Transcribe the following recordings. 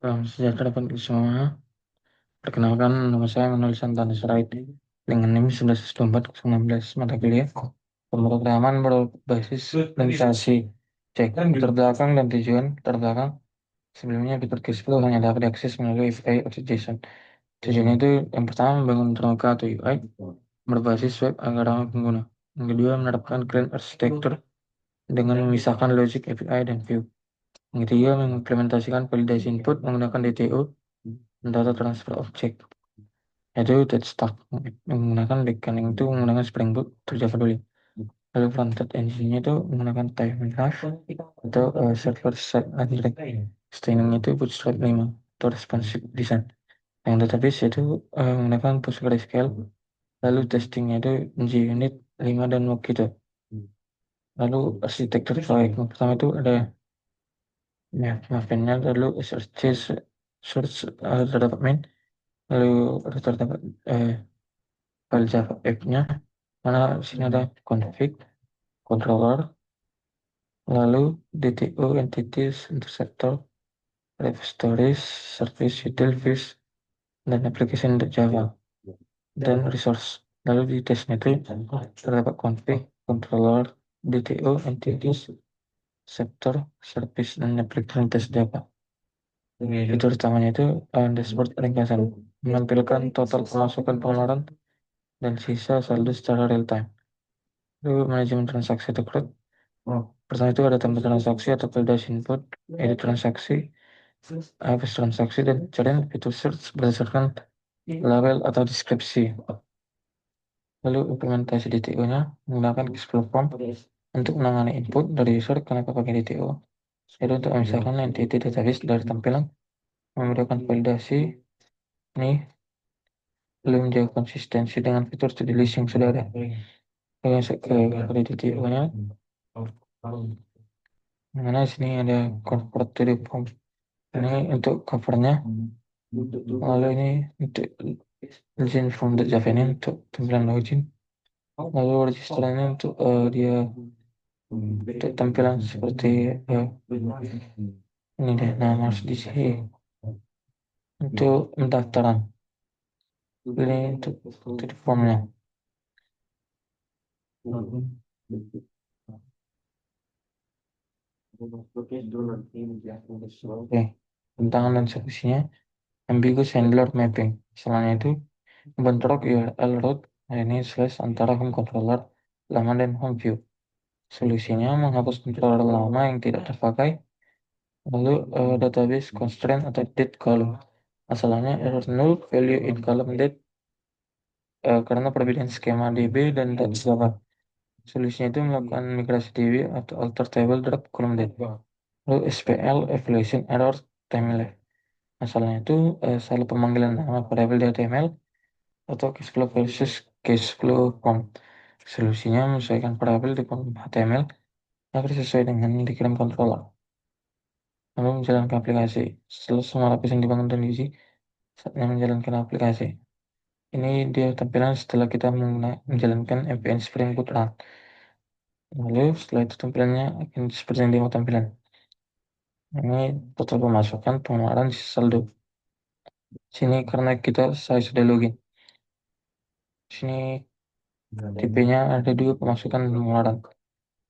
Salam sejahtera bagi semua. Perkenalkan, nama saya Manuel Santana Sirait dengan NIM 1124-19 mata kuliah pemrograman berbasis organisasi. Cek terbelakang dan tujuan terbelakang. Sebelumnya fitur Cashflow hanya dapat diakses melalui API atau JSON. Tujuannya itu yang pertama membangun termuka atau UI berbasis web agar ramah pengguna. Yang kedua menerapkan clean architecture dengan memisahkan logic API dan view. Yang ketiga mengimplementasikan validasi input menggunakan DTO data transfer object, yaitu data stack menggunakan backend itu menggunakan Spring Boot atau Java dulu. Lalu frontend engine-nya itu menggunakan Type Graph atau server side architect. Stringing itu Bootstrap 5 atau responsive design. Yang database itu menggunakan PostgreSQL. Lalu testingnya itu JUnit 5 dan Mockito. Lalu arsitektur proyek yang pertama itu ada ya mavennya, lalu SRC search terdapat main, lalu ada terdapat file Java app-nya, mana di sini ada config, controller, lalu DTO, entities, interceptor, repositories, service, utilities, dan application untuk Java, dan resource. Lalu di testnya itu terdapat config, controller, DTO, entities, sector, service, dan application test Java. Fitur utamanya itu dashboard ringkasan, menampilkan total pemasukan pengeluaran dan sisa saldo secara real time. Lalu manajemen transaksi atau CRUD. Pertama itu ada tambah transaksi atau validasi input, edit transaksi, hapus transaksi, dan pencarian fitur search berdasarkan label atau deskripsi. Lalu implementasi DTO-nya menggunakan Cashflow Form untuk menangani input dari user. Kenapa pakai DTO? Itu untuk memisahkan entity database dari tampilan, memberikan validasi ini, belum menjaga konsistensi dengan fitur to-do list yang sudah ada. Lalu masuk ke DTO-nya. Mana sini ada convert to the form. Ini untuk covernya. Lalu ini untuk login from the Java ini untuk tampilan login. Lalu register ini untuk dia untuk tampilan seperti ini deh. Nah, harus di sini untuk pendaftaran. Ini untuk di formnya. Oke, tantangan dan solusinya ambiguous handler mapping. Misalnya itu bentrok URL root ini slash antara home controller lama dan home view. Solusinya menghapus controller lama yang tidak terpakai. Lalu database constraint atau date column. Masalahnya error null value in column date karena perbedaan skema DB dan data Java. Solusinya itu melakukan migrasi DB atau alter table drop column date. Lalu SPL evaluation error timeless. Masalahnya itu salah pemanggilan nama variabel di HTML atau cashflow versus cashflow form. Solusinya menyesuaikan variabel di form HTML agar sesuai dengan yang dikirim controller. Lalu menjalankan aplikasi. Setelah semua lapisan dibangun dan diuji, saatnya menjalankan aplikasi. Ini dia tampilan setelah kita menjalankan MPN Spring Boot Run. Lalu setelah itu tampilannya akan seperti yang demo tampilan. Ini total pemasukan, pengeluaran, saldo. Sini karena saya sudah login. Sini tipe-nya ada dua, pemasukan dan pengeluaran.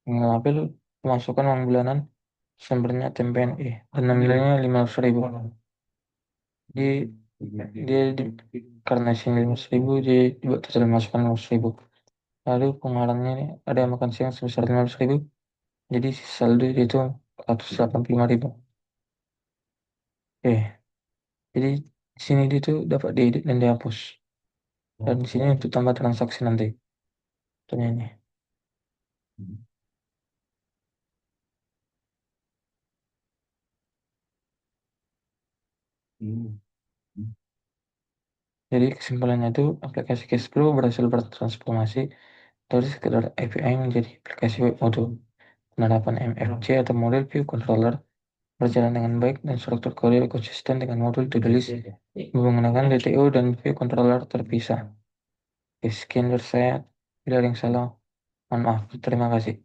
Mengambil pemasukan uang bulanan sumbernya TMPNE dan nilainya 500.000. Jadi karena sini 500.000 jadi dibuat total pemasukan 500.000. Lalu pengeluarannya ini ada yang makan siang sebesar 15.000. Jadi saldo itu 185.000. Jadi di sini dia tuh dapat diedit dan dihapus. Dan di sini untuk tambah transaksi nanti. Contohnya ini. Jadi kesimpulannya itu aplikasi Cashflow berhasil bertransformasi dari sekedar API menjadi aplikasi web modul. Penerapan MFC atau Model View Controller berjalan dengan baik dan struktur kode konsisten dengan modul to-do list menggunakan DTO dan View Controller terpisah. Sekian dari saya, tidak ada yang salah. Mohon maaf. Terima kasih.